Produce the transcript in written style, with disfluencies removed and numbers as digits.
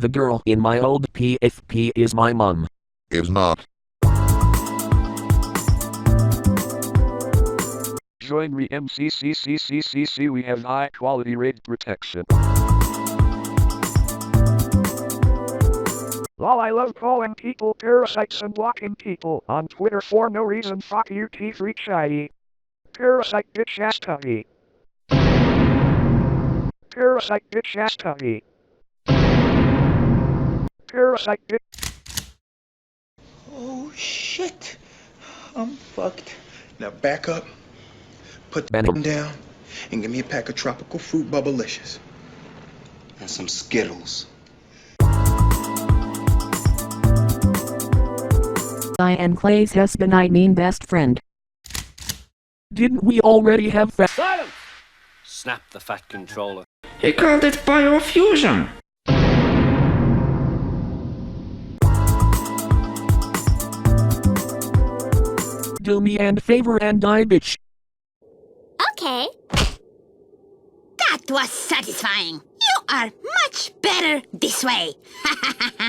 The girl in my old PFP is my mum. Is not. Join me MCCCCCC, we have high quality raid protection. Lol, I love calling people parasites and blocking people on Twitter for no reason. Fuck you, T3 Shiny. Parasite bitch ass tubby. Parasite bitch ass tubby. Parasite bitch. Oh shit. I'm fucked. Now back up, put the Venom down, and give me a pack of tropical fruit bubblicious. And some Skittles. I am Clay's husband, I mean best friend. Didn't we already have Silence! Snap the fat controller. He called it biofusion. Do me and favor and die, bitch. Okay. That was satisfying. You are much better this way.